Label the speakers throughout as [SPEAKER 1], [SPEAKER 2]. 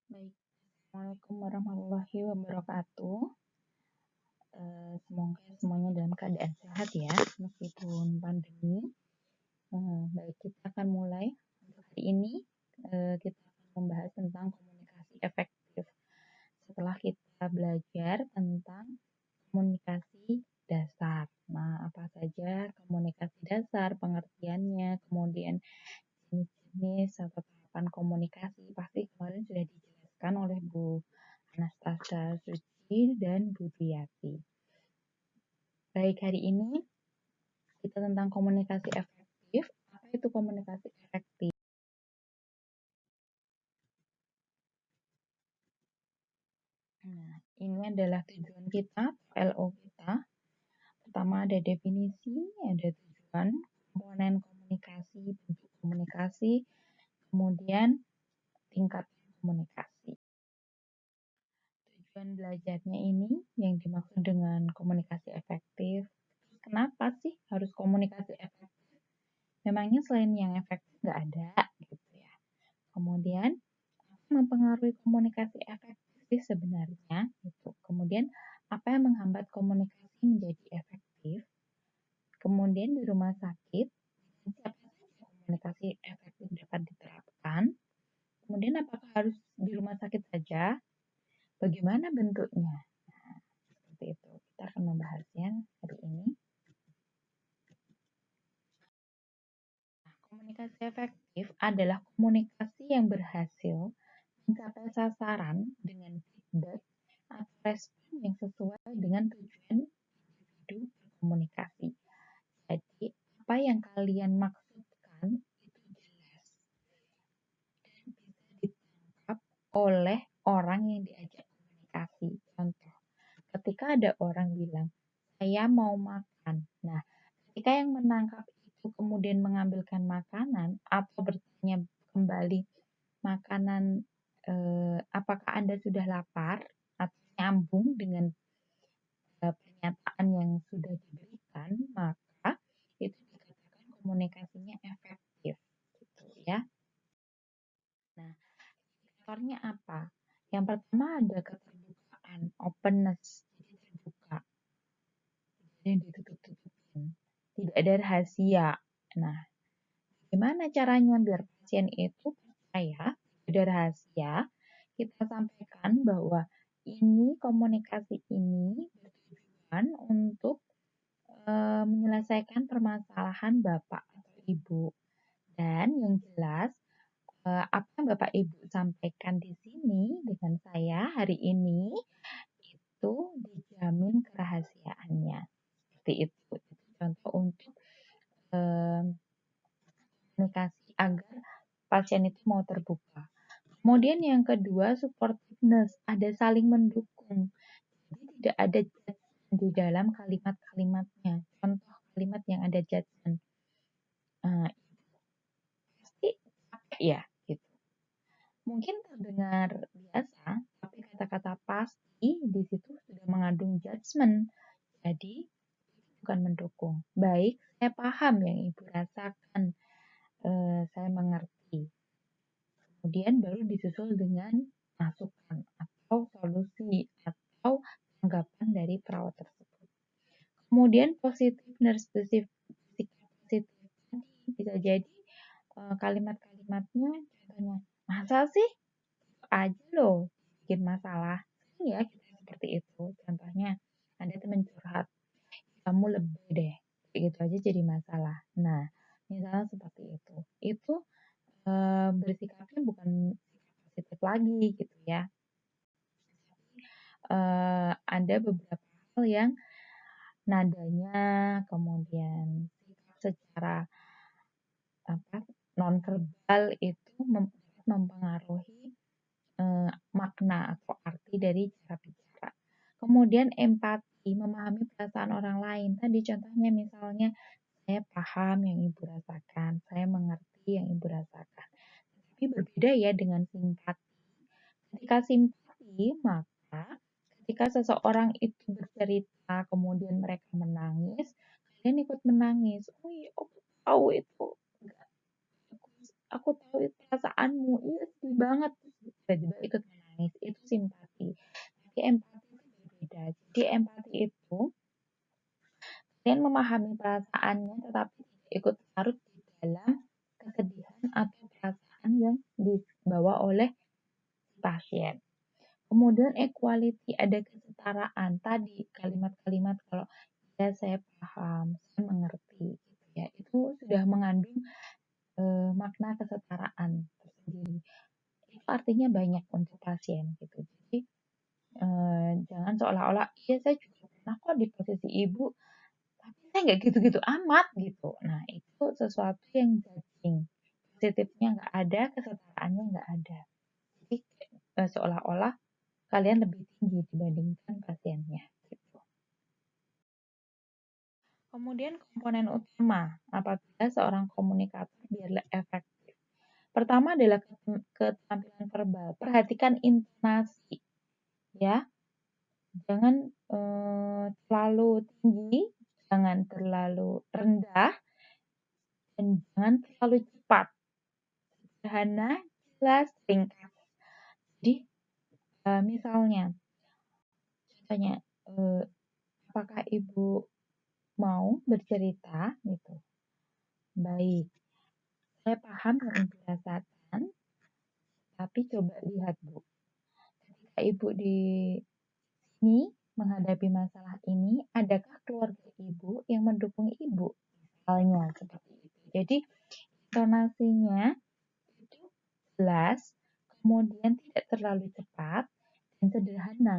[SPEAKER 1] Baik, Assalamualaikum warahmatullahi wabarakatuh. Semoga semuanya dalam keadaan sehat ya, meskipun pandemi. Baik, kita akan mulai. Untuk hari ini, kita akan membahas tentang komunikasi efektif. Setelah kita belajar tentang komunikasi dasar. Nah, apa saja komunikasi dasar, pengertiannya, kemudian jenis-jenis atau tahapan komunikasi, pasti kemarin sudah dijelaskan oleh Bu Anastasia Suci dan Bu Duyati. Baik, hari ini kita tentang komunikasi efektif. Apa itu komunikasi efektif? Nah, ini adalah tujuan kita, LO kita. Pertama ada definisi, ada tujuan, komponen komunikasi, bentuk komunikasi, kemudian tingkat komunikasi. Tujuan belajarnya ini yang dimaksud dengan komunikasi efektif. Kenapa sih harus komunikasi efektif? Memangnya selain yang efektif nggak ada gitu ya. Kemudian mempengaruhi komunikasi efektif sih sebenarnya gitu. Kemudian apa yang menghambat komunikasi menjadi efektif? Kemudian di rumah sakit siapa saja komunikasi efektif dapat diterapkan? Kemudian apakah harus di rumah sakit saja? Bagaimana bentuknya? Nah, seperti itu. Kita akan membahasnya hari ini. Komunikasi efektif adalah komunikasi yang berhasil mencapai sasaran dengan feedback atau respon yang sesuai dengan tujuan individu berkomunikasi. Jadi, apa yang kalian maksudkan itu jelas dan bisa ditangkap oleh orang yang diajak komunikasi. Contoh, ketika ada orang bilang, saya mau makan. Nah, ketika yang menangkap itu kemudian mengambilkan makanan atau bertanya kembali makanan apakah Anda sudah lapar atau nyambung dengan pernyataan yang sudah diberikan, maka itu dikatakan komunikasinya efektif gitu ya. Nah, indikatornya apa? Yang pertama ada keterbukaan, openness, jadi terbuka. Tidak ada yang ditutup-tutupin. Tidak ada rahasia. Nah, gimana caranya biar pasien itu percaya tidak ada rahasia? Kita sampaikan bahwa ini komunikasi ini bertujuan untuk menyelesaikan permasalahan Bapak atau Ibu. Dan yang jelas apa yang Bapak Ibu sampaikan di sini dengan saya hari ini itu dijamin kerahasiaannya. Seperti itu. Itu contoh untuk komunikasi agar pasien itu mau terbuka. Kemudian yang kedua, supportiveness, ada saling mendukung. Jadi tidak ada judgment di dalam kalimat-kalimatnya. Contoh kalimat yang ada judgment. Pasti capek ya, gitu. Mungkin terdengar biasa, tapi kata-kata pasti di situ sudah mengandung judgment. Jadi bukan mendukung. Baik, saya paham yang Ibu rasakan. Saya mengerti. Kemudian baru disusul dengan masukan atau solusi atau tanggapan dari perawat tersebut. Kemudian positifness, sikap positif tadi bisa jadi kalimat-kalimatnya contohnya, masa sih aja loh bikin masalah. Sering ya kita seperti itu. Contohnya ada teman curhat, kamu lebih deh, gitu aja jadi masalah. Nah, misalnya seperti itu. Itu bersikapnya bukan positif lagi gitu ya. Ada beberapa hal yang nadanya, kemudian secara nonverbal itu mempengaruhi makna atau arti dari cara bicara. Kemudian empati, memahami perasaan orang lain. Tadi contohnya misalnya saya paham yang Ibu rasakan, saya mengerti yang Ibu rasakan. Tapi berbeda ya dengan simpati. Ketika simpati, maka ketika seseorang itu bercerita, kemudian mereka menangis, kalian ikut menangis. Oh iya, aku tahu itu. Aku tahu itu perasaanmu. Iya, sedih banget. Tiba-tiba ikut menangis. simpati. Jadi empati itu berbeda. Jadi empati itu kalian memahami perasaannya tetapi tidak ikut larut di dalam kesedihan atau perasaan yang dibawa oleh pasien. Kemudian equality, ada kesetaraan. Tadi kalimat-kalimat kalau ya saya paham, saya mengerti, gitu ya, itu sudah mengandung makna kesetaraan tersendiri. Itu artinya banyak untuk pasien gitu. Jadi jangan seolah-olah iya saya juga pernah kok di posisi ibu, tapi saya nggak gitu-gitu amat gitu. Nah itu sesuatu yang judging, positifnya nggak ada, kesetaraannya nggak ada. Jadi seolah-olah kalian lebih tinggi dibandingkan pasiennya. Gitu. Kemudian komponen utama apabila seorang komunikator biar efektif. Pertama adalah keterampilan verbal. Perhatikan intonasi, ya. Jangan terlalu tinggi, jangan terlalu rendah, dan jangan terlalu cepat. Sederhana, jelas, ringkas. Jadi misalnya, contohnya, apakah ibu mau bercerita gitu? Baik, saya paham yang ibu rasakan, tapi coba lihat Bu, ketika ibu di sini menghadapi masalah ini, adakah keluarga ibu yang mendukung ibu? Misalnya seperti itu. Jadi intonasinya itu jelas, kemudian tidak terlalu cepat dan sederhana.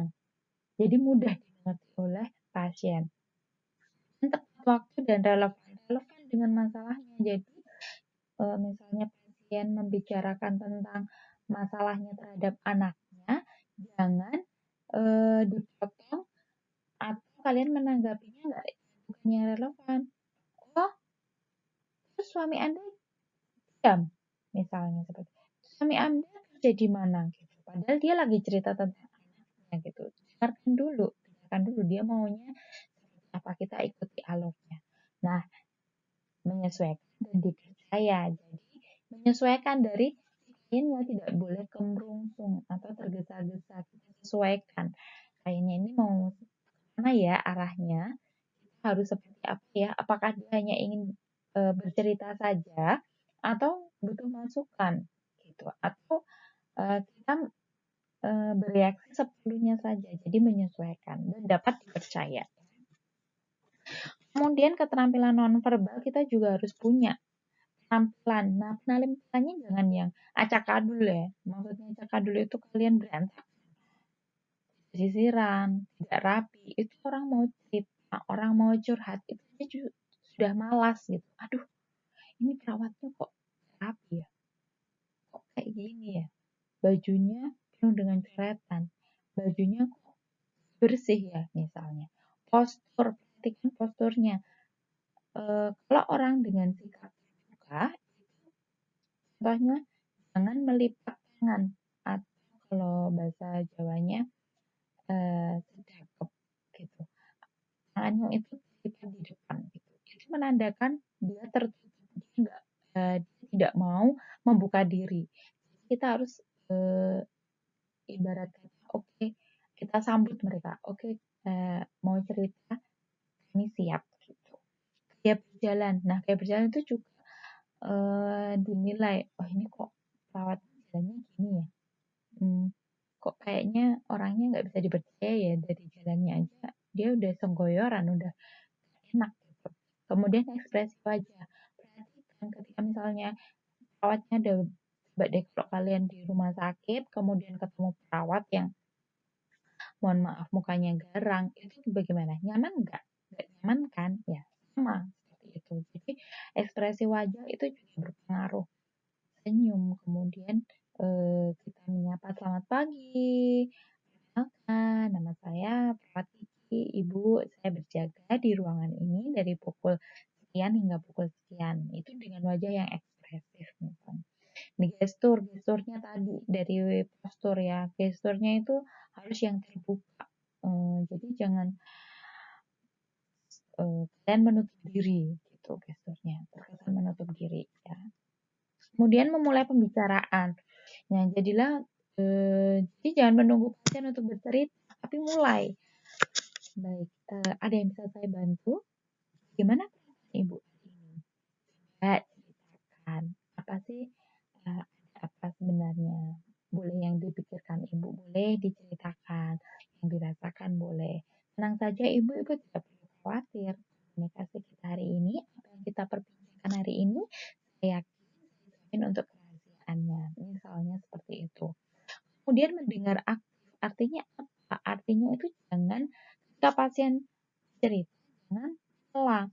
[SPEAKER 1] Jadi mudah dimengerti oleh pasien. Dan tepat waktu dan relevan dengan masalahnya. Jadi misalnya pasien membicarakan tentang masalahnya terhadap anaknya, jangan dipotong atau kalian menanggapinya bukannya relevan. Oh, terus suami Anda diam, misalnya seperti itu. Suami Anda kerja di mana? Gitu. Padahal dia lagi cerita tentang anaknya gitu. Dengarkan dulu dia maunya apa, kita ikuti alurnya. Nah, menyesuaikan dan dipercaya. Jadi menyesuaikan dari kliennya, tidak boleh kemerungsung atau tergesa-gesa. Kita sesuaikan. Kliennya ini mau mana ya arahnya? Harus seperti apa ya? Apakah dia hanya ingin bercerita saja atau butuh masukan gitu? Atau kita bereaksi seperlunya saja. Jadi menyesuaikan dan dapat dipercaya. Kemudian keterampilan nonverbal kita juga harus punya penampilan. Nah, penampilannya jangan yang acak-adul ya. Maksudnya acak-adul itu kalian berantak, sisiran, tidak rapi. Itu orang mau cerita, orang mau curhat, itu aja sudah malas gitu. Aduh, ini perawatnya kok rapi ya? Kok kayak gini ya? Bajunya penuh dengan coretan. Bajunya kok bersih ya misalnya. Postur, perhatikan posturnya. Kalau orang dengan sikap terbuka, contohnya jangan melipat tangan atau kalau bahasa Jawanya sedekap gitu. Tangannya itu dilipat di depan gitu. Itu menandakan dia tertutup, dia tidak mau membuka diri. Kita harus ibarat kata oke, kita sambut mereka. Oke, mau cerita, kami siap gitu. Dia berjalan. Nah, kayak berjalan itu juga dinilai, oh ini kok perawat jalannya gini ya, kok kayaknya orangnya nggak bisa dipercaya ya, dari jalannya aja dia udah senggoyoran, udah enak gitu. Kemudian ekspresi wajah, perhatikan ketika misalnya perawatnya ada, coba deh kalau kalian di rumah sakit kemudian ketemu perawat yang mohon maaf mukanya garang, itu bagaimana, nyaman nggak nyaman kan ya, sama seperti itu. Jadi ekspresi wajah itu juga berpengaruh. Senyum, kemudian kita menyapa selamat pagi, perkenalkan nama saya Perawat Kiki, Ibu, saya berjaga di ruangan ini dari pukul sekian hingga pukul sekian. Itu dengan wajah yang ekspresif misalnya. Di gesturnya tadi dari postur ya, gesturnya itu harus yang terbuka. Jadi jangan kalian menutup diri gitu gesturnya, terkesan menutup diri ya. Kemudian memulai pembicaraan. Nah, jadilah Jadi jangan menunggu pasien untuk bercerita, tapi mulai. Baik, ada yang bisa saya bantu? Gimana perasaan Ibu ini? Coba ceritakan, apa sih, ada apa sebenarnya? Boleh yang dipikirkan Ibu, boleh diceritakan, yang dirasakan boleh. Tenang saja Ibu tidak perlu khawatir. Komunikasi kita hari ini, apa yang kita perbincangkan hari ini, saya yakin untuk kerahasiaannya. Misalnya seperti itu. Kemudian mendengar aktif, artinya apa? Artinya itu jangan ketika pasien cerita, jangan telah.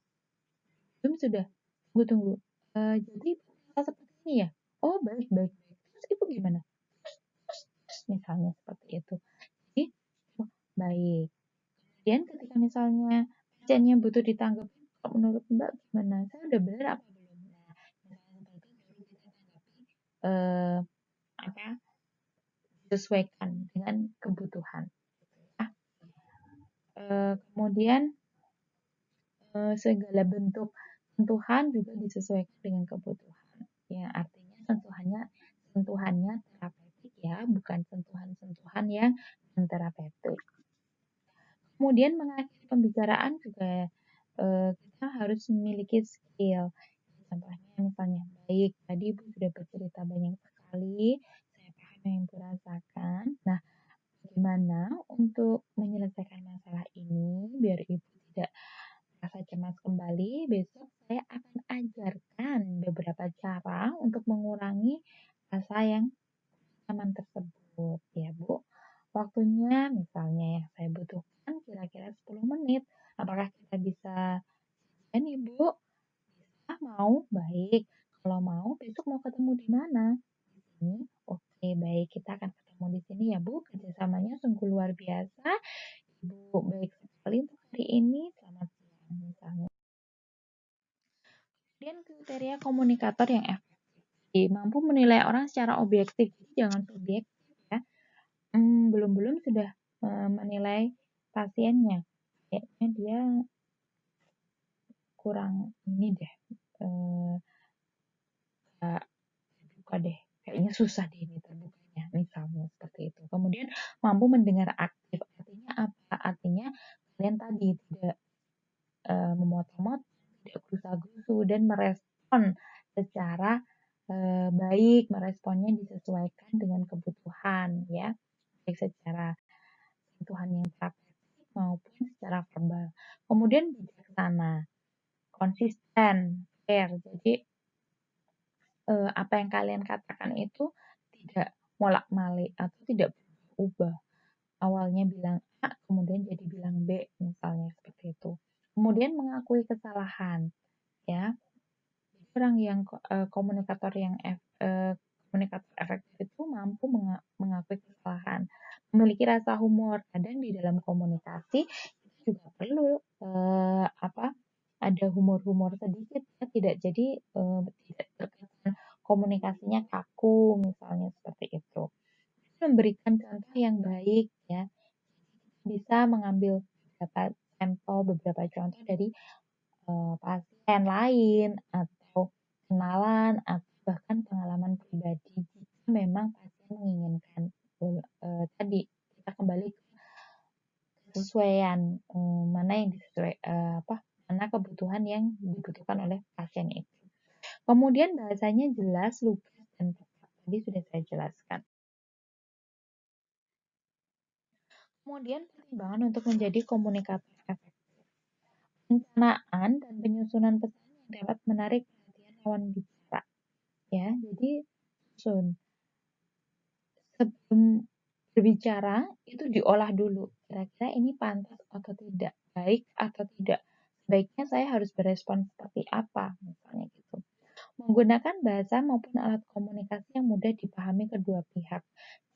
[SPEAKER 1] Belum sudah, tunggu. Jadi seperti ini ya? Oh baik. Terus Ibu gimana? Misalnya seperti itu. Jadi, oh, baik. Kemudian ketika misalnya pasiennya butuh ditanggapi, menurut Mbak gimana? Saya udah benar apa belum? Nah, misalnya seperti itu baru kita tanggapi apa disesuaikan dengan kebutuhan. Ah, kemudian segala bentuk sentuhan juga disesuaikan dengan kebutuhan. Ya, artinya sentuhannya terapeutik ya, bukan sentuhan-sentuhan yang non-terapeutik. Kemudian mengakhiri pembicaraan juga kita harus memiliki skill. Contohnya misalnya, baik, tadi Ibu sudah bercerita banyak sekali, saya paham yang Ibu rasakan. Nah, bagaimana untuk menyelesaikan masalah ini biar Ibu tidak rasa cemas kembali? Besok saya akan ajarkan beberapa cara untuk mengurangi rasa yang nyaman tersebut ya Bu. Waktunya misalnya ya saya butuhkan kira-kira 10 menit. Apakah kita bisa dan Ibu? Bisa mau? Baik. Kalau mau besok mau ketemu di mana? Di sini. Oke, baik. Kita akan ketemu di sini ya Bu. Kerjasamanya sungguh luar biasa. Ibu baik sekali untuk hari ini. Selamat siang misalnya. Kemudian kriteria komunikator yang efektif, mampu menilai orang secara objektif, jangan subjektif ya. Belum sudah menilai pasiennya, kayaknya dia kurang ini deh, gak terbuka deh, kayaknya susah deh ini terbukanya, misalnya seperti itu. Kemudian mampu mendengar aktif, artinya apa? Artinya kalian tadi tidak memotong-motong, tidak gerusa-gerusu dan merespon secara baik, meresponnya disesuaikan dengan kebutuhan ya, baik secara sentuhan yang terapeutik maupun secara verbal. Kemudian bijaksana, konsisten, fair. Jadi apa yang kalian katakan itu tidak molak-malik atau tidak berubah. Awalnya bilang A, kemudian jadi bilang B, misalnya seperti itu. Kemudian mengakui kesalahan, ya. Orang yang komunikator yang komunikator efektif itu mampu mengakui kesalahan, memiliki rasa humor. Kadang di dalam komunikasi itu juga perlu ada humor-humor sedikit ya, tidak jadi tidak terkesan komunikasinya kaku misalnya seperti itu. Memberikan contoh yang baik ya, bisa mengambil beberapa sampel, beberapa contoh dari pasien lain atau kenalan atau bahkan pengalaman pribadi jika memang pasien menginginkan. Tadi kita kembali ke kesesuaian mana yang mana kebutuhan yang dibutuhkan oleh pasien itu. Kemudian bahasanya jelas, lugas dan tepat. Tadi sudah saya jelaskan. Kemudian pertimbangan untuk menjadi komunikator efektif. Perencanaan dan penyusunan pesan yang dapat menarik perhatian lawan bicara. Ya, jadi sebelum berbicara itu diolah dulu. Kira-kira ini pantas atau tidak, baik atau tidak. Sebaiknya saya harus berespon seperti apa, misalnya gitu. Menggunakan bahasa maupun alat komunikasi yang mudah dipahami kedua pihak.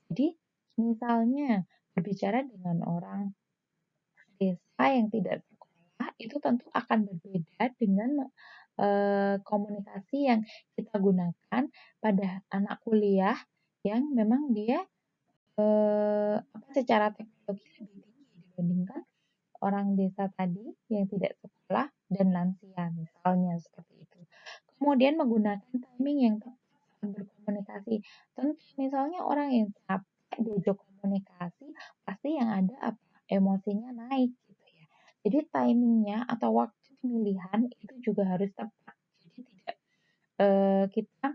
[SPEAKER 1] Jadi, misalnya berbicara dengan orang desa yang tidak sekolah itu tentu akan berbeda dengan komunikasi yang kita gunakan pada anak kuliah yang memang dia secara teknologi lebih tinggi dibandingkan orang desa tadi yang tidak sekolah dan lansia misalnya seperti itu. Kemudian menggunakan timing yang tepat saat berkomunikasi. Tentu misalnya orang yang timingnya atau waktu pemilihan itu juga harus tepat. Jadi tidak kita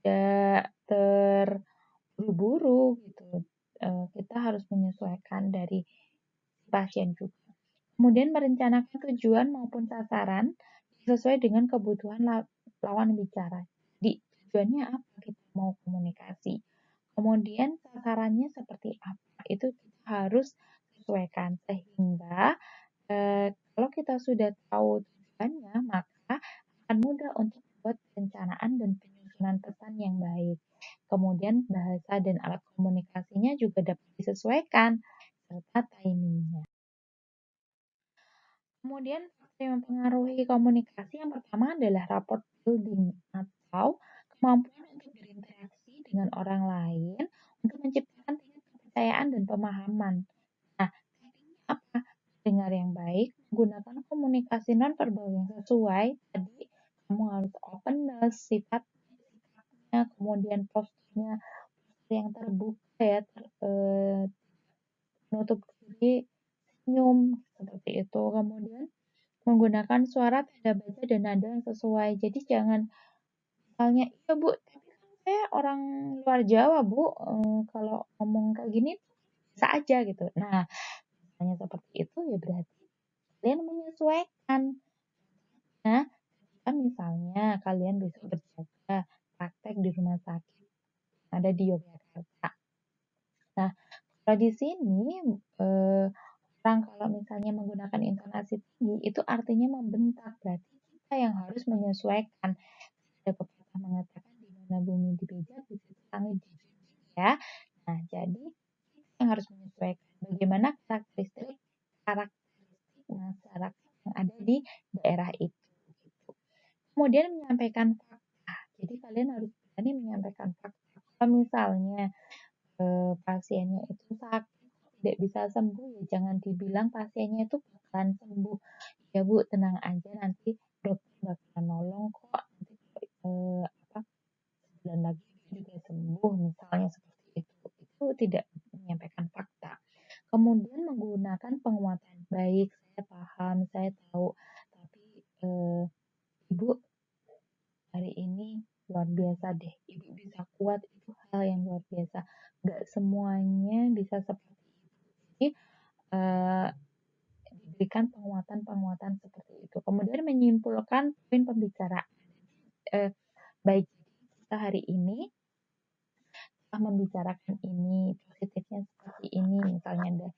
[SPEAKER 1] tidak terburu-buru gitu. Kita harus menyesuaikan dari pasien juga. Kemudian merencanakan tujuan maupun sasaran sesuai dengan kebutuhan lawan bicara. Di tujuannya apa kita mau komunikasi. Kemudian sasarannya seperti apa itu kita harus sesuaikan sehingga kalau kita sudah tahu tujuannya maka akan mudah untuk membuat perencanaan dan penyusunan pesan yang baik. Kemudian bahasa dan alat komunikasinya juga dapat disesuaikan serta timingnya. Kemudian faktor yang mempengaruhi komunikasi yang pertama adalah rapport building atau kemampuan untuk berinteraksi dengan orang lain untuk menciptakan tingkat kepercayaan dan pemahaman. Nah, tekniknya apa? Dengar yang baik, menggunakan komunikasi nonverbal yang sesuai. Tadi kamu harus openness, sifatnya, kemudian posturnya yang terbuka ya, menutup diri, senyum seperti itu. Kemudian menggunakan suara tanda baca dan nada yang sesuai. Jadi jangan misalnya, iya Bu, tapi kan saya orang luar Jawa Bu, kalau ngomong kayak gini bisa aja gitu. Nah, misalnya seperti itu ya berarti kalian menyesuaikan. Nah, misalnya kalian besok berjaga praktek di rumah sakit ada di Yogyakarta. Nah, kalau di sini orang kalau misalnya menggunakan intonasi tinggi itu artinya membentak, berarti kita yang harus menyesuaikan. Ada pepatah mengatakan di mana bumi dipijak di situ langit dijunjung ya. Nah, jadi kita yang harus menyesuaikan bagaimana karakteristik masyarakat yang ada di daerah itu. Kemudian menyampaikan fakta. Jadi kalian harus berani menyampaikan fakta. Kalau misalnya pasiennya itu sakit tidak bisa sembuh ya jangan dibilang pasiennya itu bakalan sembuh. Ya Bu, tenang aja nanti dokter bakalan nolong kok. Nanti sebulan lagi juga sembuh misalnya seperti itu. Itu tidak menyampaikan fakta. Kemudian menggunakan penguatan baik. Saya paham, saya tahu. Tapi Ibu hari ini luar biasa deh. Ibu bisa kuat itu hal yang luar biasa. Gak semuanya bisa seperti itu. Jadi diberikan penguatan-penguatan seperti itu. Kemudian menyimpulkan poin pembicaraan. Baik kita hari ini telah membicarakan ini, positifnya seperti ini, misalnya ada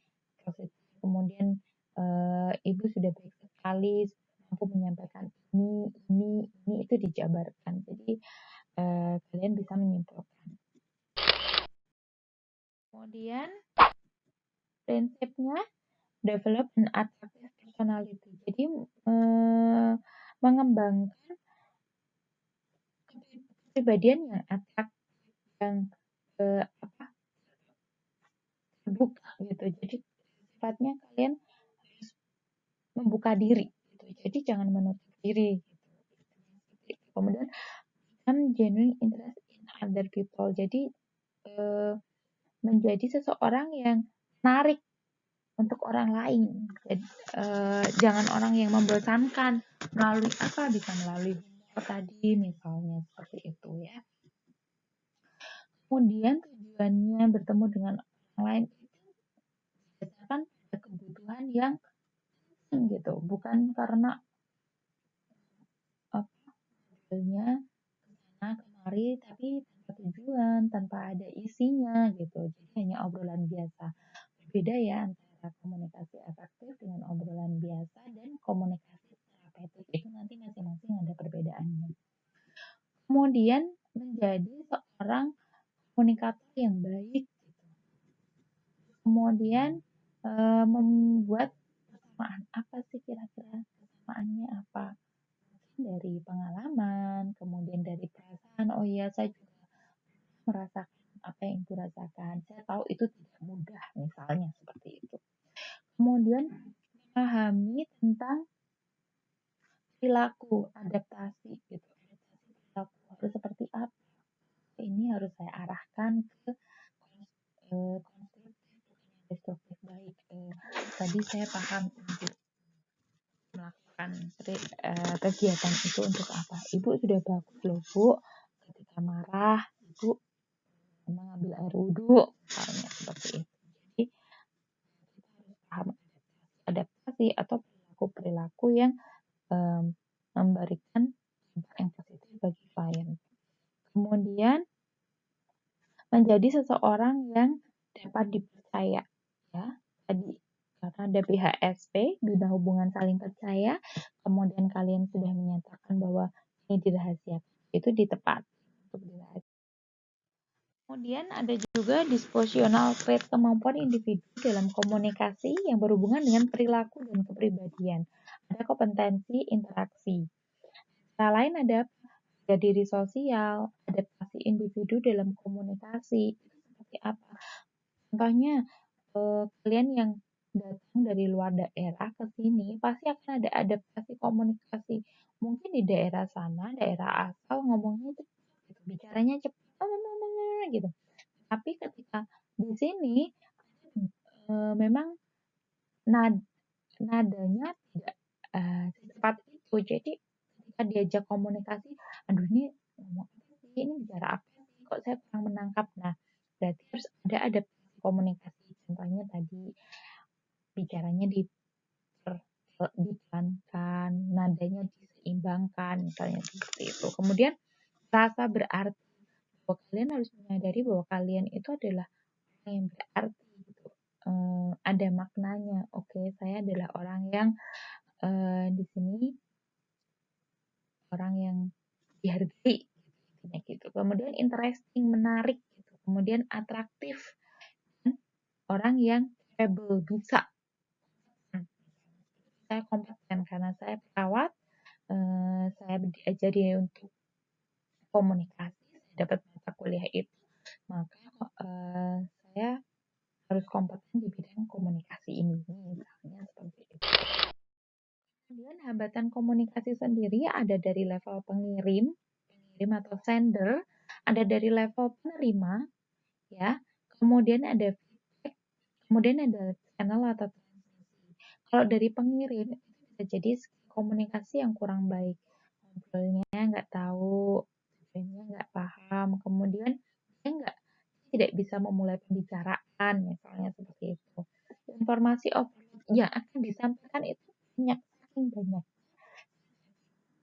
[SPEAKER 1] positif. Kemudian Ibu sudah baik sekali, mampu menyampaikan ini itu dijabarkan. Jadi kalian bisa menyimpulkan. Kemudian prinsipnya develop an attractive personality. Jadi mengembangkan kepribadian yang atraktif, yang terbuka gitu. Jadi sifatnya kalian harus membuka diri gitu. Jadi jangan menutup diri gitu. Kemudian become genuine interest in other people. Jadi menjadi seseorang yang menarik untuk orang lain. Jadi, jangan orang yang membosankan melalui apa bisa melalui humor tadi misalnya seperti itu ya. Kemudian tujuannya bertemu dengan orang lain itu berdasarkan pada kebutuhan yang gitu, bukan karena modelnya kesana kemari tapi tanpa tujuan, tanpa ada isinya gitu. Jadi hanya obrolan biasa. Berbeda ya antara komunikasi efektif dengan obrolan biasa dan komunikasi terapeutik itu nanti masing-masing ada perbedaannya. Kemudian menjadi seorang komunikator yang baik. Kemudian membuat persamaan apa sih kira-kira persamaannya apa? Mungkin dari pengalaman, kemudian dari perasaan. Oh iya, saya juga merasakan apa yang Ibu rasakan. Saya tahu itu tidak mudah, misalnya seperti itu. Kemudian memahami tentang perilaku, adaptasi gitu. Adaptasi perilaku harus seperti apa? Ini harus saya arahkan ke konstruktif bukan yang destruktif baik. Tadi Jadi saya paham ibu melakukan kegiatan itu untuk apa. Ibu sudah bagus loh Bu, ketika marah ibu mengambil air wudhu misalnya seperti itu. Jadi kita harus paham adaptasi atau perilaku-perilaku yang memberikan dampak yang positif bagi klien. Kemudian menjadi seseorang yang dapat dipercaya, ya. Tadi karena ada BHSP, bina hubungan saling percaya, kemudian kalian sudah menyatakan bahwa ini dirahasiakan, itu ditepati untuk dirahasiakan. Kemudian ada juga dispositional trait, kemampuan individu dalam komunikasi yang berhubungan dengan perilaku dan kepribadian. Ada kompetensi interaksi. Cara lain ada diri sosial, adaptasi individu dalam komunikasi. Seperti apa? Contohnya, kalian yang datang dari luar daerah ke sini pasti akan ada adaptasi komunikasi. Mungkin di daerah sana, daerah asal ngomongnya cepat, gitu, bicaranya cepat, gitu. Tapi ketika di sini memang nadanya tidak secepat itu. Jadi ketika diajak komunikasi, aduh ini ngomong apa sih, ini bicara apa sih, kok saya kurang menangkap. Nah, berarti harus ada adaptasi komunikasi. Contohnya tadi bicaranya dipelankan, nadanya diseimbangkan, misalnya seperti itu. Kemudian rasa berarti, bahwa kalian harus menyadari bahwa kalian itu adalah orang yang berarti, gitu. Ada maknanya. Oke, saya adalah orang yang di sini orang yang dihargai, gitu. Kemudian interesting, menarik, gitu. Kemudian atraktif, dan orang yang capable, bisa. Saya kompeten karena saya perawat, saya diajari untuk komunikasi, saya dapat mata kuliah itu, maka saya harus kompeten di bidang komunikasi ini, misalnya seperti itu. Kemudian hambatan komunikasi sendiri ada dari level pengirim atau sender, ada dari level penerima, ya. Kemudian ada feedback, kemudian ada channel atau transmisi. Kalau dari pengirim itu bisa jadi komunikasi yang kurang baik, ngobrolnya nggak tahu, tujuannya nggak paham, kemudian dia tidak bisa memulai pembicaraan, misalnya seperti itu. Informasi yang akan disampaikan itu banyak.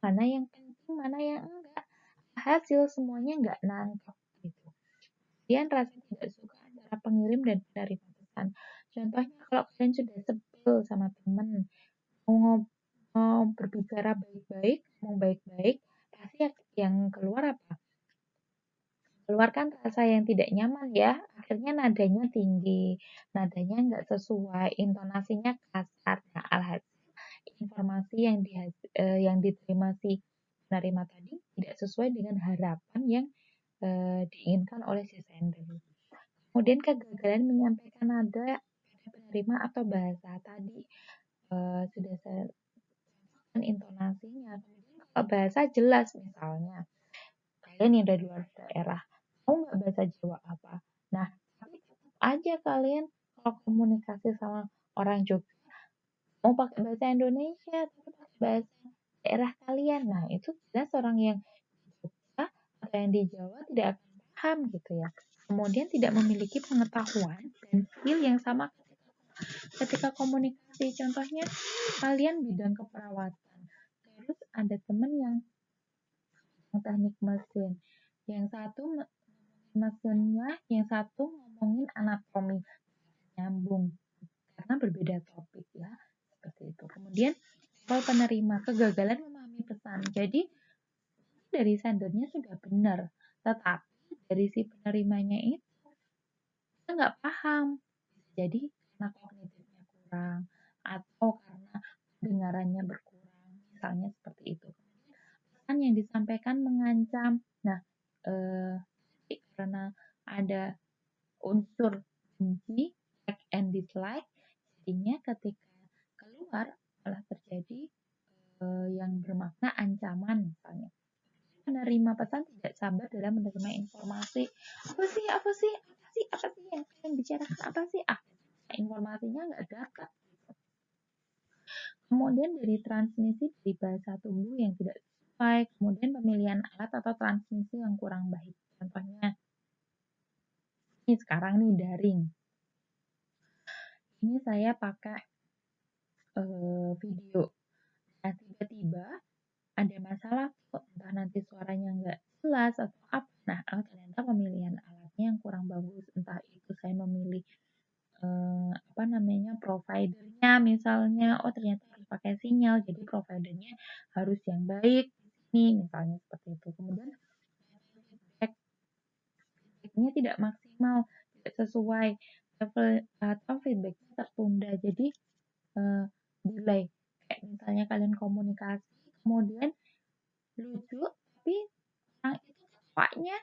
[SPEAKER 1] Mana yang penting, mana yang enggak. Hasil semuanya nggak nangkep, gitu. Kemudian rasa tidak suka antara pengirim dan penerima pesan. Contohnya kalau kalian sudah sebel sama teman, mau berbicara baik-baik, mau baik-baik, pasti yang keluar apa? Keluarkan rasa yang tidak nyaman, ya. Akhirnya nadanya tinggi, nadanya nggak sesuai, intonasinya kasar. Nah, alhasil informasi yang diterima si penerima tadi tidak sesuai dengan harapan yang diinginkan oleh si sender. Kemudian kegagalan menyampaikan nada pada penerima atau bahasa tadi, sudah saya sampaikan intonasinya. Kalau bahasa jelas, misalnya kalian yang dari luar daerah, tahu nggak bahasa Jawa apa? Nah, tapi tetap aja kalian kalau komunikasi sama orang Jogja mau pakai bahasa Indonesia, tapi pakai bahasa daerah kalian. Nah, itu jelas orang yang di Jogja atau yang di Jawa tidak akan paham, gitu ya. Kemudian tidak memiliki pengetahuan dan skill yang sama ketika komunikasi. Contohnya kalian bidang keperawatan, terus ada teman yang teknik mesin, yang satu mesinnya, yang satu ngomongin anatomi, nyambung karena berbeda topik, ya, seperti itu. Kemudian kalau penerima, kegagalan memahami pesan. Jadi dari sendernya sudah benar, tetapi dari si penerimanya itu kita nggak paham. Jadi karena kognitifnya kurang atau karena dengarannya berkurang, misalnya seperti itu. Pesan yang disampaikan mengancam. Nah, karena ada unsur benci, like and dislike, jadinya ketika keluar malah terjadi yang bermakna ancaman, misalnya. Penerima pesan tidak sabar dalam menerima informasi. Apa sih yang kalian bicarakan, apa sih? Informasinya nggak dapat. Kemudian dari transmisi dari bahasa tubuh yang tidak sesuai, kemudian pemilihan alat atau transmisi yang kurang baik. Contohnya, ini sekarang nih daring. Ini saya pakai video. Nah, tiba-tiba ada masalah kok, entah nanti suaranya nggak jelas atau apa. Nah, ternyata pemilihan alatnya yang kurang bagus. Entah itu saya memilih providernya misalnya, oh ternyata harus pakai sinyal, jadi providernya harus yang baik di sini, misalnya seperti itu. Kemudian feedbacknya tidak maksimal, tidak sesuai level atau feedbacknya tertunda, jadi delay. Kayak misalnya kalian komunikasi, kemudian lucu, tapi orang itu ketawanya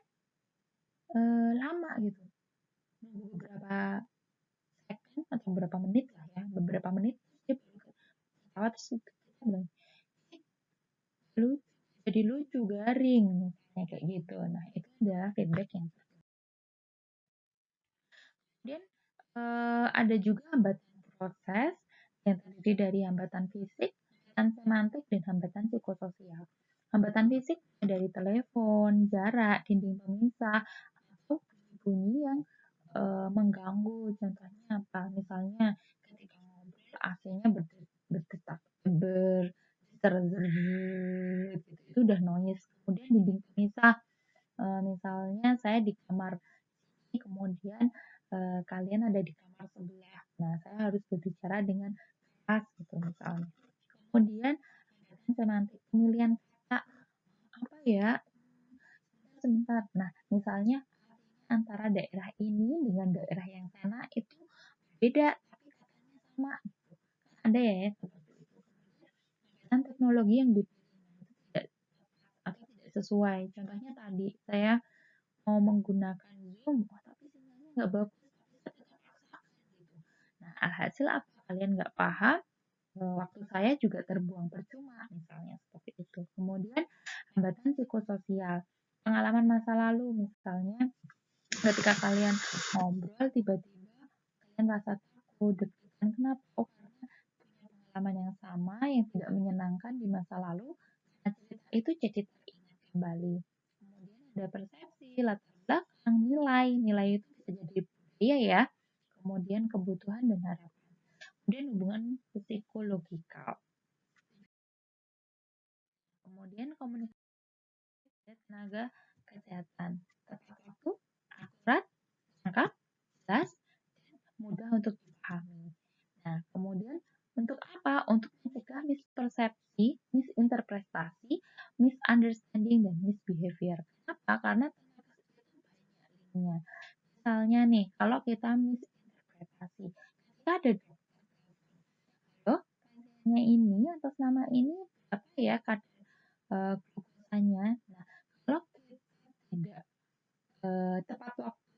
[SPEAKER 1] lama gitu, beberapa second atau beberapa menit lah ya, beberapa menit dia baru ketawa, terus kita bilang lucu, jadi lucu garing misalnya kayak gitu. Nah, itu adalah feedback yang kemudian ada juga hambatan proses yang terdiri dari hambatan fisik, hambatan semantik, dan hambatan psikososial. Hambatan fisik dari telepon, jarak, dinding pemisah, atau bunyi yang mengganggu. Contohnya apa? Misalnya ketika ngobrol AC-nya berdetak, itu udah noise. Kemudian dinding pemisah, misalnya saya di kamar ini, kemudian kalian ada di kamar sebelah. Nah, saya harus berbicara dengan keras gitu misalnya. Kemudian semantik, pemilihan kata apa ya? Sebentar. Nah, misalnya antara daerah ini dengan daerah yang sana itu beda, tapi katanya sama. Ada ya, dan teknologi yang tidak atau tidak sesuai. Contohnya tadi saya mau menggunakan Zoom, tapi sinyalnya nggak bagus, tapi saya tetap paksakan gitu. Nah, alhasil apa? Kalian nggak paham, waktu saya juga terbuang percuma, misalnya seperti itu. Kemudian hambatan psikososial, pengalaman masa lalu, misalnya ketika kalian ngobrol tiba-tiba kalian rasa takut, deg-degan, kenapa? Oh, karena punya pengalaman yang sama yang tidak menyenangkan di masa lalu. Nah, cerita itu jadi teringat kembali. Kemudian ada persepsi, latar belakang, nilai itu bisa jadi budaya ya. Kemudian kebutuhan dan harapan. Kemudian hubungan psikologikal. Kemudian komunikasi dan tenaga kesehatan. Tepat waktu, akurat, lengkap, jelas, mudah untuk dipahami. Nah, kemudian untuk apa? Untuk mencegah mispersepsi, misinterpretasi, misunderstanding, dan misbehavior. Kenapa? Karena tenaga kesehatan banyak linknya. Misalnya nih, kalau kita misinterpretasi, ketika ada dokter, loh, pasiennya ini atas nama ini apa ya kadar glukosanya. Nah, kalau kita tidak tepat waktu,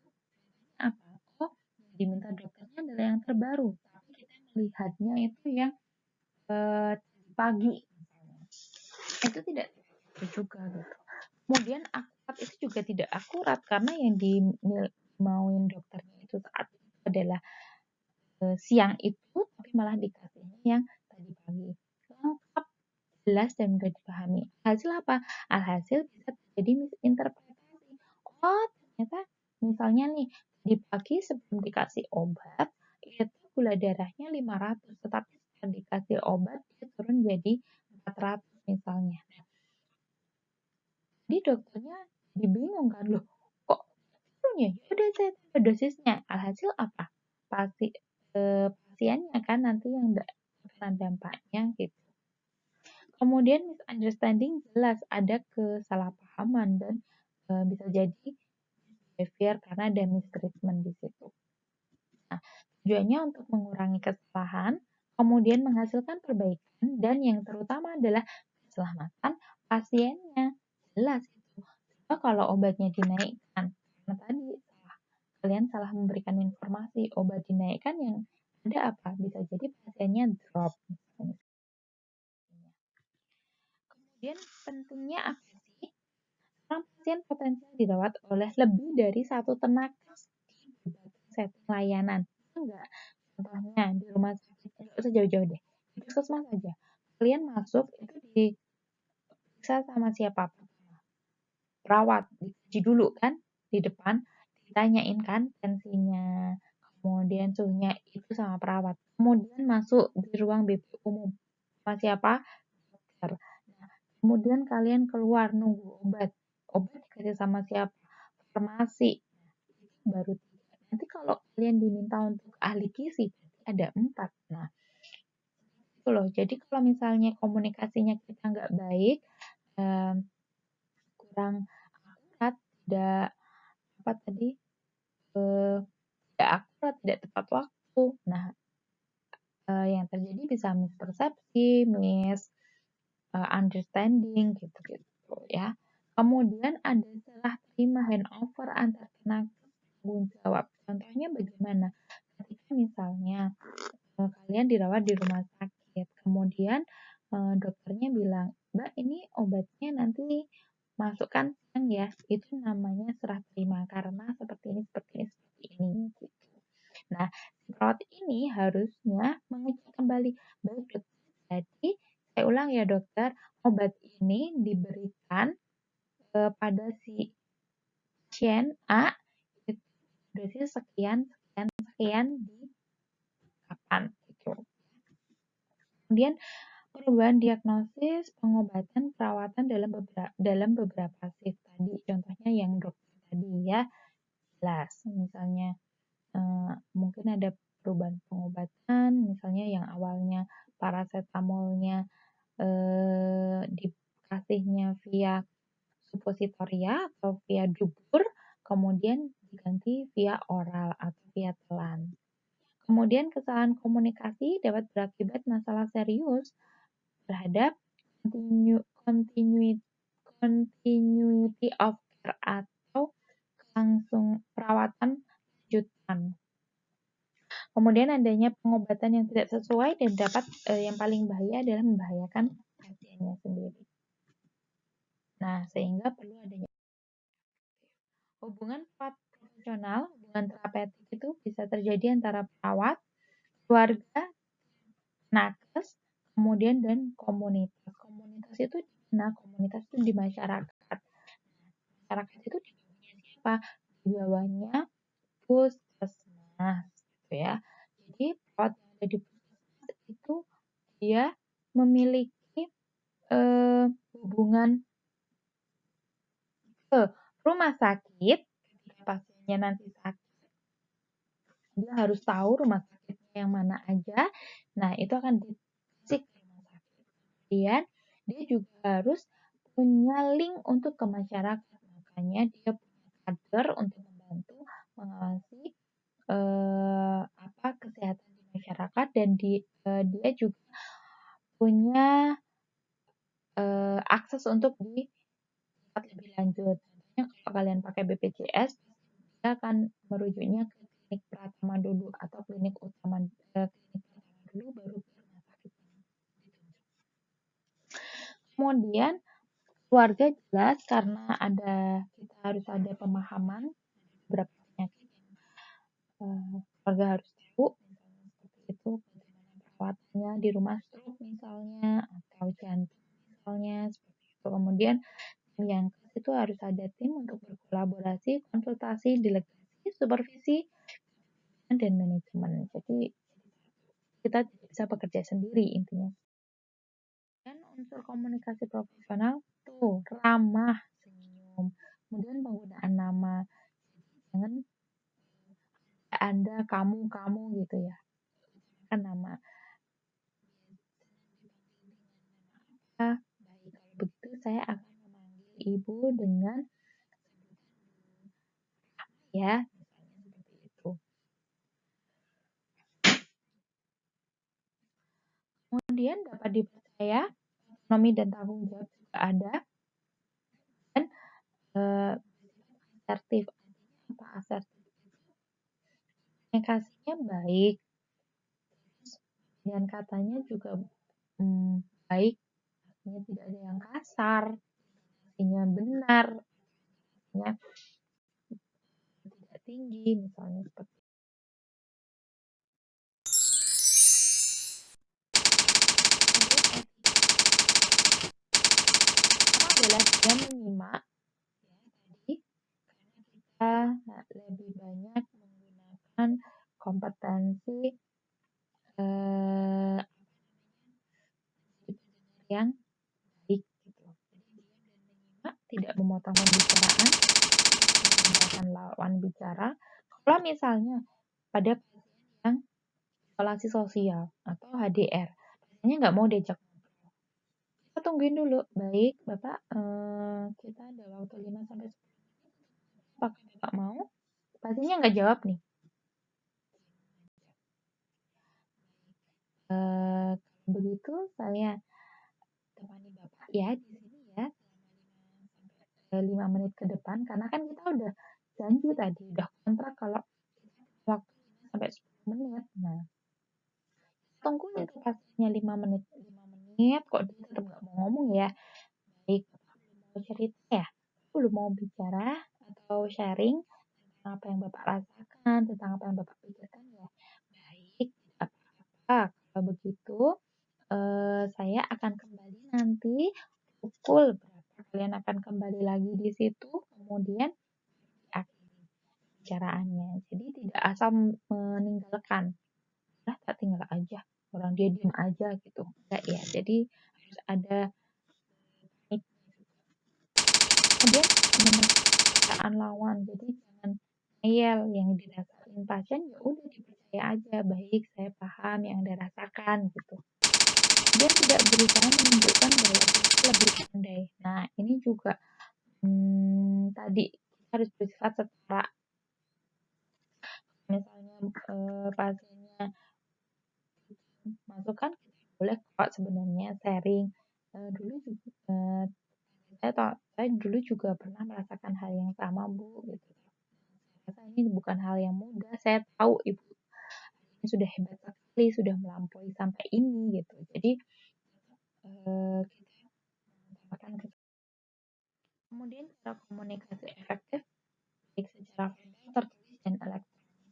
[SPEAKER 1] apa? Oh, yang diminta dokternya adalah yang terbaru, tapi kita melihatnya itu yang pagi misalnya. Itu tidak juga gitu. Kemudian akurat itu juga tidak akurat karena yang dimauin dokternya itu saat itu adalah siang itu, tapi malah dikasihnya yang tadi pagi. Lengkap, jelas, dan mudah dipahami. Hasil apa? Alhasil bisa terjadi misinterpretasi. Oh, ternyata misalnya nih, di pagi sebelum dikasih obat, itu gula darahnya 500, tetapi setelah dikasih obat, dia turun jadi 400 misalnya. Jadi dokternya dibingung kan, loh kok turun ya? Udah saya tambah dosisnya. Alhasil apa? Pasiennya kan nanti yang kena dampaknya gitu. Kemudian misunderstanding, jelas ada kesalahpahaman dan bisa jadi behavior karena ada mistreatment di situ. Nah, tujuannya untuk mengurangi kesalahan, kemudian menghasilkan perbaikan, dan yang terutama adalah keselamatan pasiennya. Jelas itu. Coba kalau obatnya dinaikkan, karena tadi kalian salah memberikan informasi, obat dinaikkan yang ada apa? Bisa jadi pasiennya drop. Kemudian pentingnya apa sih? Seorang pasien potensial dirawat oleh lebih dari satu tenaga di berbagai setting layanan. Enggak. Contohnya di rumah sakit, nggak usah jauh-jauh deh. Di puskesmas aja. Kalian masuk itu diperiksa sama siapa? Perawat, diuji dulu kan di depan, ditanyain kan tensinya, kemudian suhunya itu sama perawat. Kemudian masuk di ruang BP umum sama siapa? Dokter. Nah, kemudian kalian keluar nunggu obat. Obat dikasih sama siapa? Farmasi. Baru 3. Nanti kalau kalian diminta untuk ahli gizi, ada 4. Nah, itu loh. Jadi kalau misalnya komunikasinya kita nggak baik, kurang akurat, tidak apa tadi, tidak akurat, tidak tepat waktu. Nah, yang terjadi bisa mispersepsi, understanding gitu ya. Kemudian ada salah terima handover antar tenaga tanggung jawab. Contohnya bagaimana? Ketika misalnya kalian dirawat di rumah sakit, kemudian dokternya bilang, Mbak ini obatnya nanti masukkan siang ya, itu namanya serah terima karena seperti ini, seperti ini, seperti ini. Gitu. Nah, si perawat ini harusnya mengecek kembali, baik dokter, jadi saya ulang ya dokter, obat ini diberikan pada si pasien A, itu dosis sekian, sekian, sekian di kapan gitu. Kemudian perubahan diagnosis, pengobatan, perawatan dalam beberapa shift tadi. Contohnya yang dokter tadi ya, jelas. Misalnya mungkin ada perubahan pengobatan, misalnya yang awalnya paracetamolnya dikasihnya via suppositoria atau via dubur, kemudian diganti via oral atau via telan. Kemudian kesalahan komunikasi dapat berakibat masalah serius terhadap continuity of care atau langsung perawatan lanjutan. Kemudian adanya pengobatan yang tidak sesuai dan dapat yang paling bahaya adalah membahayakan pasiennya sendiri. Nah, sehingga perlu adanya hubungan profesional, hubungan terapeutik itu bisa terjadi antara perawat, keluarga, nakes, kemudian dan komunitas. Komunitas itu di mana? Komunitas itu di masyarakat. Masyarakat itu di bawahnya siapa? Di bawahnya puskesmas, gitu ya. Jadi perawat yang ada di puskesmas itu dia memiliki hubungan ke rumah sakit. Ketika pasiennya nanti sakit, dia harus tahu rumah sakitnya yang mana aja. Nah, itu akan dikasih ke rumah sakit. Kemudian dia juga harus punya link untuk ke masyarakat. Makanya dia punya kader untuk membantu mengawasi kesehatan di masyarakat dan dia juga punya akses untuk dilihat lebih lanjut. Contohnya kalau kalian pakai BPJS, dia akan merujuknya ke klinik Pratama dulu atau klinik utama dulu baru ke rumah sakit. Kemudian keluarga jelas karena kita harus ada pemahaman beberapa penyakit yang keluarga harus tahu, misalnya seperti itu bagaimana perawatannya di rumah stroke misalnya atau jantung misalnya seperti itu. Kemudian yang itu harus ada tim untuk berkolaborasi, konsultasi, delegasi, supervisi, dan manajemen. Jadi kita tidak bisa bekerja sendiri intinya. Dan unsur komunikasi profesional tuh ramah, senyum, kemudian penggunaan nama. Jangan Anda, kamu gitu ya. Kan nama. Baik, kalau begitu saya akan memanggil Ibu dengan ya, misalnya seperti itu. Kemudian dapat dipercaya, autonomi dan tanggung jawab juga ada. Dan asertif. Apa asertif? Komunikasinya baik. Dan katanya juga baik. Artinya tidak ada yang kasar. Artinya benar. Artinya tidak tinggi. Misalnya seperti lebih banyak menggunakan kompetensi eh, yang baik gitu. Tidak memotong pembicaraan, mendengarkan lawan bicara. Kalau misalnya pada pasien yang isolasi sosial atau HDR, pasiennya nggak mau diajak ngobrol. Kita tungguin dulu. Baik, Bapak, kita ada waktu 5 sampai 10 menit. Apakah Bapak mau? Pasiennya nggak jawab nih. Kalau begitu saya temani Bapak ya di sini ya selama 5 menit ke depan karena kan kita udah janji tadi, udah kontrak kalau waktu 5 sampai 10 menit. Nah, tungguin tuh pastinya 5 menit. 5 menit kok dia tetap nggak mau ngomong ya. Baik, Bapak belum mau cerita ya? Belum mau bicara atau sharing tentang apa yang Bapak rasakan, tentang apa yang Bapak pikirkan ya? Baik, tidak apa-apa. Kalau begitu, saya akan kembali nanti pukul berapa kalian akan kembali lagi di situ, kemudian diakhiri bicaraannya. Jadi tidak asal meninggalkan. Lah, tak tinggal aja. Orang dia diem aja gitu. Enggak ya. Jadi harus ada kemudian pemeriksaan lawan. Jadi jangan ngeyel yang dirasain pasien ya udah dipercaya aja. Baik, saya paham yang Anda rasakan gitu. Dia tidak berusaha menunjukkan bahwa kita lebih pandai. Nah, ini juga tadi kita harus bersifat setara. Misalnya pasiennya masukan boleh kok sebenarnya sharing. Dulu juga saya dulu juga pernah merasakan hal yang sama Bu gitu. Saya rasa ini bukan hal yang mudah. Saya tahu Ibu ini sudah hebat sekali, sudah melampaui sampai ini gitu. Jadi kita mengutamakan kemudian cara komunikasi efektif baik secara verbal, tertulis dan elektronik.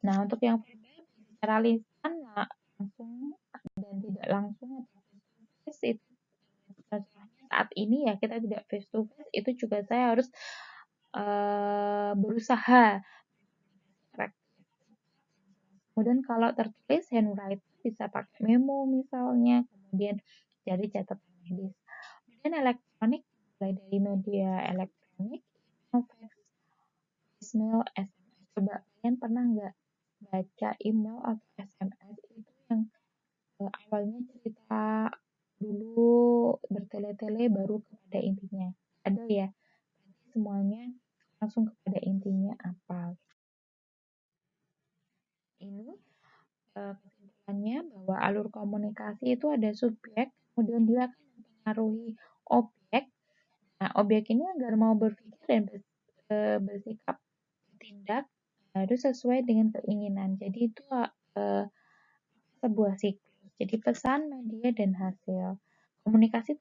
[SPEAKER 1] Nah, untuk yang verbal secara lisan langsung dan tidak langsung atau face to face itu saat ini ya kita tidak face to face itu juga saya harus berusaha. Kemudian kalau tertulis handwriting bisa pakai memo misalnya, kemudian jadi catatan medis. Kemudian elektronik mulai dari media elektronik, fax, email, SMS. Coba kalian pernah nggak baca email atau SMS itu yang awalnya cerita dulu bertele-tele baru kepada intinya. Ada ya, semuanya langsung kepada intinya apa. Ini kesimpulannya bahwa alur komunikasi itu ada subjek, kemudian dia akan mempengaruhi objek. Nah, objek ini agar mau berpikir dan bersikap bertindak harus sesuai dengan keinginan. Jadi itu sebuah siklus. Jadi pesan, media, dan hasil. Komunikasi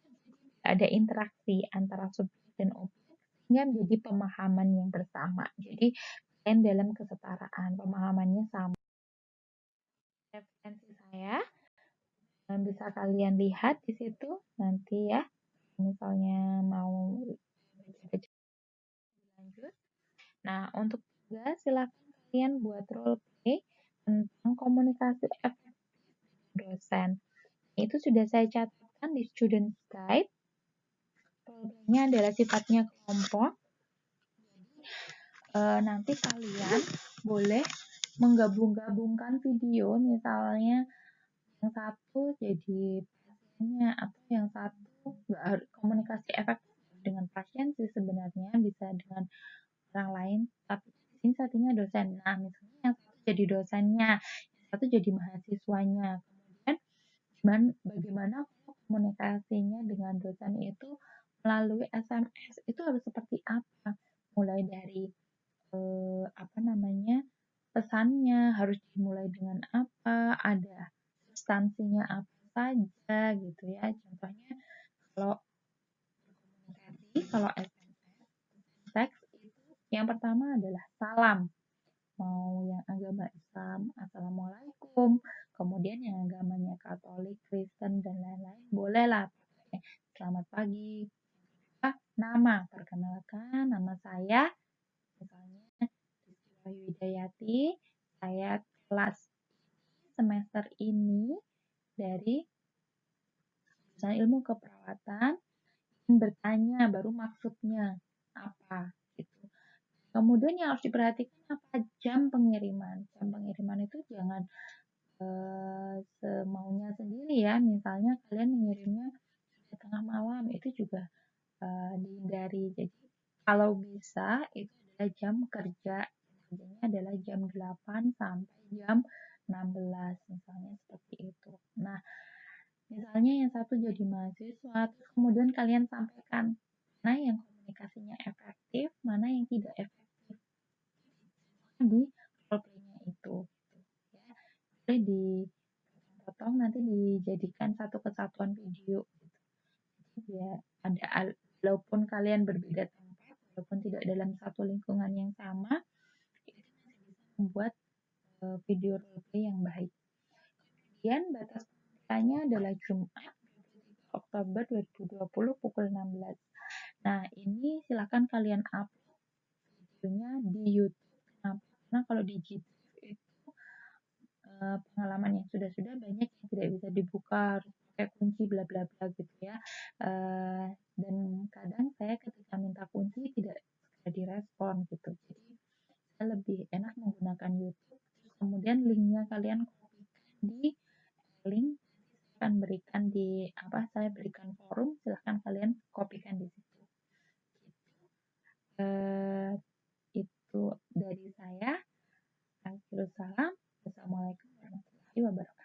[SPEAKER 1] ada interaksi antara subjek dan objek sehingga menjadi pemahaman yang bersama. Jadi kalian dalam kesetaraan, pemahamannya sama. Referensi saya bisa kalian lihat di situ nanti ya. Misalnya mau baca-baca lanjut. Nah, untuk juga silakan kalian buat role play tentang komunikasi efektif dengan dosen. Itu sudah saya catatkan di student guide. Role play-nya adalah sifatnya kelompok. Nanti kalian boleh menggabung-gabungkan video, misalnya yang satu jadi pasiennya atau yang satu nggak harus komunikasi efektif dengan pasien sih sebenarnya bisa dengan orang lain, tapi di sini satunya dosen. Nah, misalnya yang satu jadi dosennya, yang satu jadi mahasiswanya. Kemudian bagaimana komunikasinya dengan dosen itu melalui SMS itu harus seperti apa? Mulai dari apa namanya pesannya harus dimulai dengan apa? Ada substansinya apa saja gitu ya. Contohnya kalau komunikasi, kalau SMS, teks itu yang pertama adalah salam. Mau yang agama Islam, Assalamualaikum. Kemudian yang agamanya Katolik, Kristen, dan lain-lain, bolehlah pakai selamat pagi. Nama, perkenalkan nama saya, misalnya Wahyu Widayati. Saya kelas semester ini dari jurusan ilmu keperawatan. Ingin bertanya baru maksudnya apa gitu. Kemudian yang harus diperhatikan apa jam pengiriman. Jam pengiriman itu jangan semaunya sendiri ya. Misalnya kalian mengirimnya di tengah malam itu juga dihindari. Jadi kalau bisa itu adalah jam kerja. Kerjanya adalah jam 8 sampai jam 16 misalnya seperti itu. Nah, misalnya yang satu jadi mahasiswa, terus kemudian kalian sampaikan mana yang komunikasinya efektif, mana yang tidak efektif di role-play-nya itu. Ya, boleh dipotong nanti dijadikan satu kesatuan video. Jadi ya ada walaupun kalian berbeda tempat, walaupun tidak dalam satu lingkungan yang sama, itu masih bisa membuat video roleplay yang baik. Kemudian batas penggunanya adalah Jumat 23 Oktober 2020 pukul 16. Nah, ini silakan kalian upload videonya di YouTube. Kenapa? Karena kalau di GIF itu pengalaman yang sudah-sudah banyak yang tidak bisa dibuka, harus pakai kunci bla bla bla gitu ya. Dan kadang saya ketika minta kunci tidak segera direspon gitu. Jadi saya lebih enak menggunakan YouTube. Terus kemudian linknya kalian kopikan di link akan berikan di saya berikan forum, silahkan kalian kopikan di situ. Itu dari saya. Akhirul salam. Wassalamualaikum warahmatullahi wabarakatuh.